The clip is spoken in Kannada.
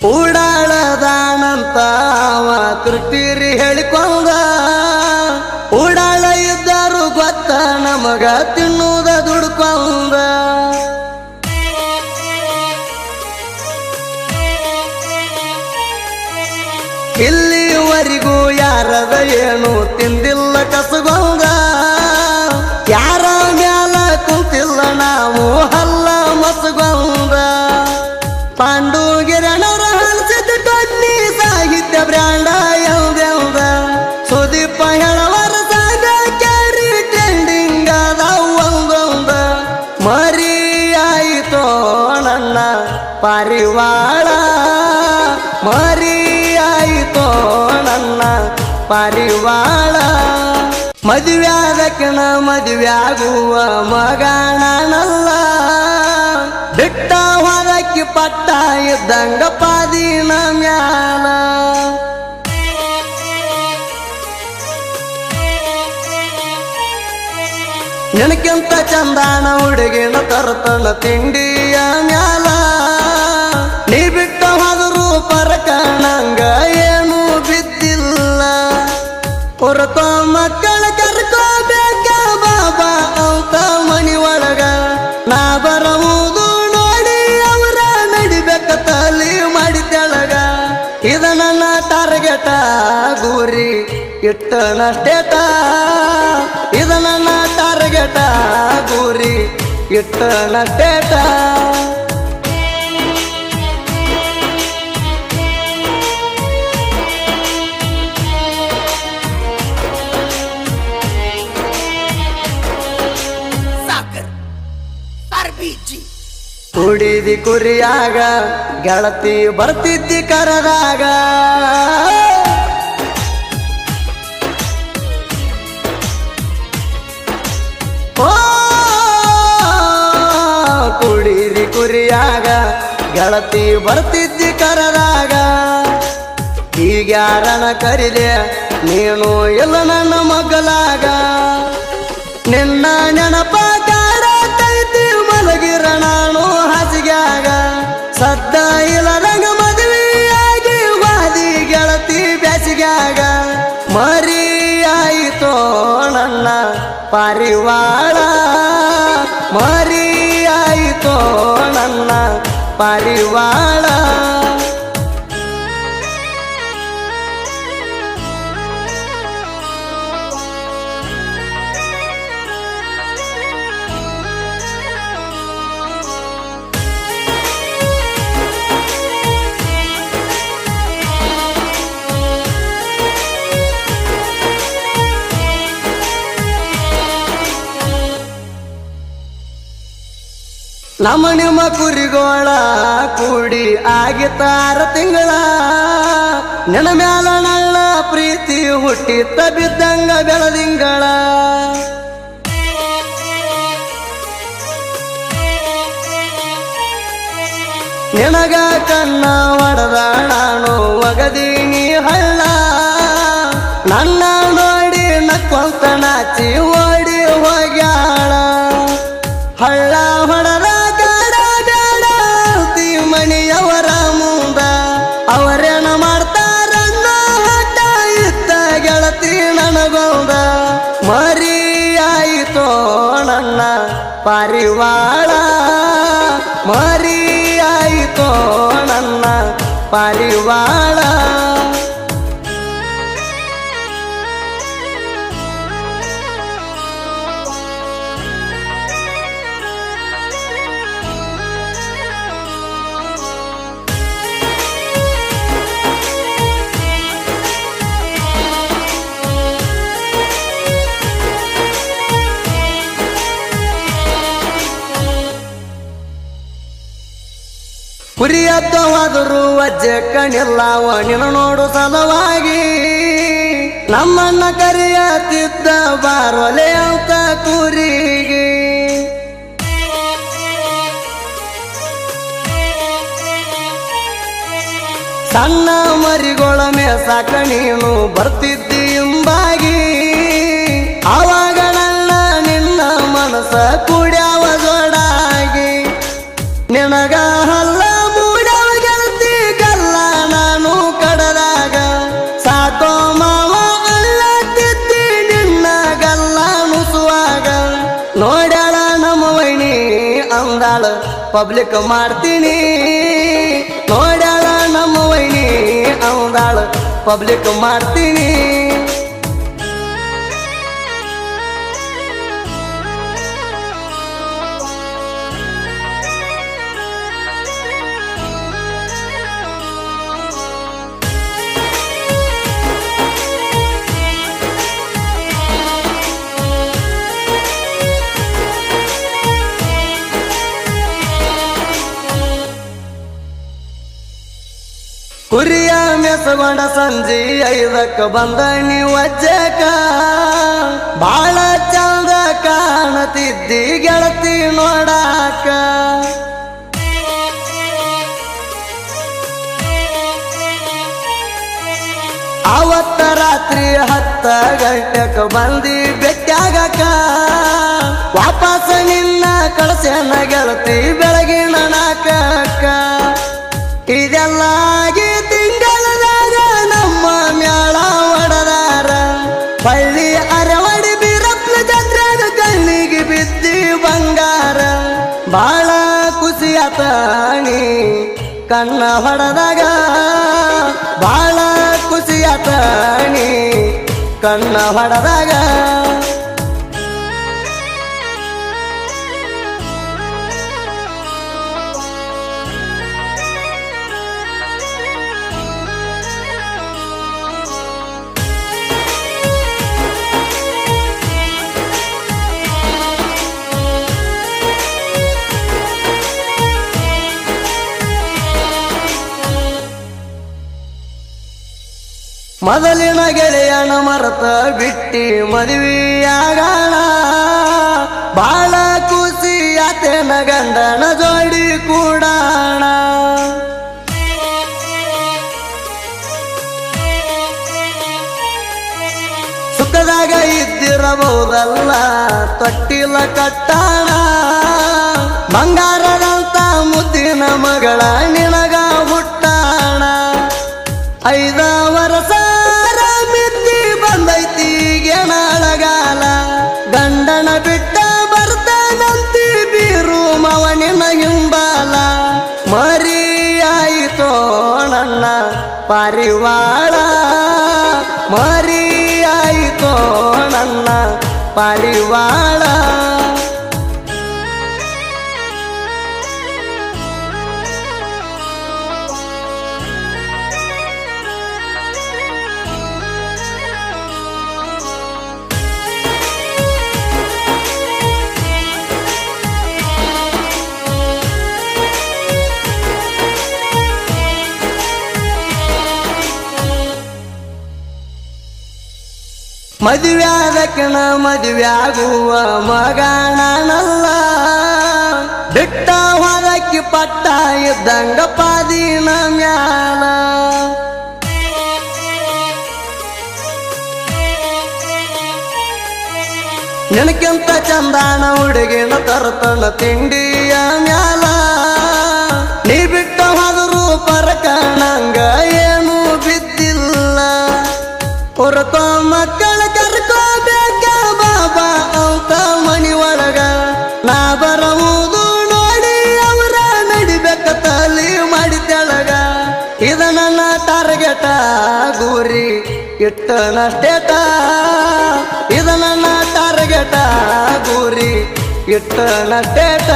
ಉಡಾಳದಾನಂತ ಅವ ತೃಪ್ತಿರಿ ಹೇಳಿಕೊಂಡ ಉಡಾಳ ಇದ್ದರು ಗೊತ್ತ ನಮಗ ತಿನ್ನುವುದ ದುಡ್ಕೊಂಡ ಇಲ್ಲಿವರೆಗೂ ಯಾರದ ಏನು ತಿಂದಿಲ್ಲ ಕಸಗೊಂಡ ಯಾರ ಮ್ಯಾಲ ಕುಂತಿಲ್ಲ ನಾವು ಹಲ್ಲ ಮಸಗೊಂಡ ಪಾಂಡುಗಿರಣರ ಹಲಸಿದ ಟೊನ್ನಿ ಸಾಹಿತ್ಯ ಬ್ರ್ಯಾಂಡ ಯಾವ್ದ್ಯಾವ್ದ ಸುದೀಪ ಹೇಳವರ ಸಾಗ ಕ್ಯಾರಿ ಟ್ರೆಂಡಿಂಗ್ ಅದಾವಂದ ಮರಿ ಆಯಿತೋ ನನ್ನ ಪಾರಿವಾಳ ಮರಿ ಆಯಿತೋ ನನ್ನ ಪಾರಿವಾಳ ಮದುವ್ಯಾದಕ್ಕಿನ ಮದುವ್ಯಾಗುವ ಮಗನಲ್ಲ ಬಿಟ್ಟ ಹೊರಕ್ಕಿ ಪಟ್ಟ ಇದ್ದಂಗ ಪಾದಿನ ಮ್ಯಾಲ ನಿನಕ್ಕಿಂತ ಚಂದಾನ ಹುಡುಗಿನ ತರ್ತನ ತಿಂಡಿಯ ಮ್ಯಾಲ ನೀ ಬಿಟ್ಟ ಹೋದರು ಪರಕಣಂಗ ಏನು ಬಿದ್ದಿಲ್ಲ ಹೊರತೋ ಮಕ್ಕಳ ಕರ್ಕೋಬೇಕ ಬಾಬಾ ಅಂತ ಮನಿ ಒಳಗ ನಾ ಬರವುದು ನೋಡಿ ಅವರ ನಡಿಬೇಕ ತಲಿ ಮಾಡಿ ತೆಳಗ ಇದ ನನ್ನ ಟಾರ್ಗೆಟ ಗುರಿ ಇಟ್ಟನ ಸ್ಟೇಟ ಇದ ನನ್ನ ಟಾರ್ಗೆಟ ಗುರಿ ಇಟ್ಟನ ಸ್ಟೇಟ ಕುಡಿದಿ ಕುರಿಯಾಗ ಗೆಳತಿ ಬರ್ತಿದ್ದಿ ಕರದಾಗ ಓ ಕುಡಿದಿ ಕುರಿಯಾಗ ಗೆಳತಿ ಬರ್ತಿದ್ದಿ ಕರದಾಗ ಈಗ್ಯಾರನ ಕರಿಲೆ ನೀನು ಇಲ್ಲ ನನ್ನ ಮಗಲಾಗ ನಿನ್ನ ನೆನಪ ಕಾಡತೈತಿ ಮಲಗಿರ ನಾನು ಹಾಸಿಗ್ಯಾಗ ಸದ್ದ ಇಲ್ಲದಂಗ ಮದುವೆಯಾಗಿ ವಾದಿ ಗೆಳತಿ ಬ್ಯಾಸಿಗ್ಯಾಗ ಮರಿ ಆಯಿತೋ ನನ್ನ ಪಾರಿವಾಳ ಮರಿ ಆಯಿತೋ ನನ್ನ ಪಾರಿವಾಳ ನಮ್ಮ ನಿಮ್ಮ ಕುರಿಗೋಳ ಕೂಡಿ ಆಗಿತ್ತ 6 ತಿಂಗಳ ನನ್ನ ಮ್ಯಾಲ ನಳ್ಳ ಪ್ರೀತಿ ಹುಟ್ಟಿತ್ತ ಬಿದ್ದಂಗ ಬೆಳದಿಂಗಳ ನಿನಗ ಕಣ್ಣ ಹೊಡೆದ ನಾನು ಒಗದೀನಿ ಹಳ್ಳ ನನ್ನ ನೋಡಿ ನಕ್ಕೊಂತ ನಾಚಿ ಓಡಿ ಹೋಗ್ಯಾಳ ಹಳ್ಳ ಹೊಡೆದ ಮಣಿಯವರ ಮುಂದ ಅವರೇನ ಮಾಡ್ತಾರನ್ನ ಹಠ ಇತ್ತ ಗೆಳತಿ ನನಗೊಂದ ಮರಿ ಆಯಿತೋ ನನ್ನ ಪಾರಿವಾಳ ಮರಿ ಆಯಿತೋ ನನ್ನ ಪಾರಿವಾಳ ಕುರಿಯತ್ತ ಹೋದರು ಅಜ್ಜೆ ಕಣಿಲ್ಲವ ನಿನ್ನ ನೋಡು ಸಲವಾಗಿ ನಮ್ಮನ್ನ ಕರೆಯತ್ತಿದ್ದ ಬಾರೊಲೆ ಅಂತ ಕುರಿಗೆ ಸಣ್ಣ ಮರಿಗೊಳ ಮೇಸಾಕ ನೀನು ಬರ್ತಿದ್ದಿ ಹಿಂಬಾಗಿ ಆವಾಗ ನನ್ನ ನಿನ್ನ ಮನಸ ಕುಡ್ಯಾವ ಜೋಡಾಗಿ ನಿನಗ ಹಲ್ಲ ಮೂಡವ ಗೆಳತಿ ಗಲ್ಲ ಪಬ್ಲಿಕ್ ಮಾಡ್ತೀನಿ ನೋಡ್ಯಾಳ ನಮ್ಮ ವೈನಿ ಅವದಾಳ ಪಬ್ಲಿಕ್ ಮಾಡ್ತೀನಿ ಕುರಿಯ ಮೆಸಗೊಂಡ ಸಂಜೆ 5ಕ್ಕೆ ಬಂದ ನೀವಜ್ಜಕ ಬಾಳ ಚಂದ ಕಾಣತಿದ್ದಿ ಗೆಳತಿ ನೋಡಾಕ ಅವತ್ತ ರಾತ್ರಿ 10 ಗಂಟೆಗೆ ಬಂದಿ ಬೆಟ್ಟಾಗಕ ವಾಪಸ್ ನಿನ್ನ ಕಳಸನ ಗೆಳತಿ ಬೆಳಗಿನ ನಾಕಕ್ಕ ಇದೆಲ್ಲ ತಿಂಗಳದಾಗ ನಮ್ಮ ಮ್ಯಾಳ ಒಡದಾರ ಪಳ್ಳಿ ಅರವಡಿ ಬೀರಪ್ಪ ಚಂದ್ರಾಗ ಕಣ್ಣಿಗೆ ಬಿದ್ದಿ ಬಂಗಾರ ಬಾಳ ಖುಷಿಯಾತಾಣಿ ಕಣ್ಣ ಹೊಡೆದಾಗ ಬಾಳ ಖುಷಿಯಾತಾಣಿ ಕಣ್ಣ ಹೊಡೆದಾಗ ಮೊದಲಿನ ಗೆಳೆಯನ ಮರತ ಬಿಟ್ಟಿ ಮದುವೆಯಾಗಣ ಬಾಳ ಖುಷಿ ಆತನ ಗಂಡನ ಜೋಡಿ ಕೂಡಾಣ ಸುಖದಾಗ ಇದ್ದಿರಬಹುದಲ್ಲ ತೊಟ್ಟಿಲ ಕಟ್ಟಾಣ ಬಂಗಾರದಂತ ಮುದ್ದಿನ ಮಗಳ ನಿನಗ ಹುಟ್ಟಾಣ 5 ವರ್ಷ ಬಂದೈತಿ ಗೆಣಳಗಾಲ ಗಂಡನ ಬಿಟ್ಟ ಬರ್ತಾನಂತಿ ಬೀರು ಮವನಿನ ಹಿಂಬಾಲ ಮರಿಯಾಯಿತೋ ನನ್ನ ಪಾರಿವಾಳ ಮರಿಯಾಯಿತೋ ನನ್ನ ಪಾರಿವಾಳ ಮದುವ್ಯಾದಕ್ಕನ ಮದುವ್ಯಾಗುವ ಮಗನಲ್ಲ ಬಿಟ್ಟ ಹೊರಕ್ಕೆ ಪಟ್ಟ ಇದ್ದಂಗ ಪಾದಿನ ಮ್ಯಾಲ ನಿನಕ್ಕಿಂತ ಚಂದಾನ ಹುಡುಗಿನ ತರ್ತನ ತಿಂಡಿಯ ಮ್ಯಾಲ ನೀ ಬಿಟ್ಟ ಹೋದರು ಪರಕಣಂಗ ಏನು ಬಿದ್ದಿಲ್ಲ ಹೊರಕೋ ಮಕ್ಕಳ ಕರ್ಕೋಬೇಕ ಬಾಬಾ ಅಂತ ಮನಿ ಒಳಗ ನಾ ಬರುವುದು ನೋಡಿ ಅವರ ನಡಿಬೇಕ ತಲಿ ಮಾಡಿ ತೆಳಗ ಇದ ನನ್ನ ಟಾರ್ಗೆಟ ಗುರಿ ಇಟ್ಟನಷ್ಟೇಟ ಇದ ನನ್ನ ಟಾರ್ಗೆಟ ಗುರಿ ಇಟ್ಟನಷ್ಟೇಟ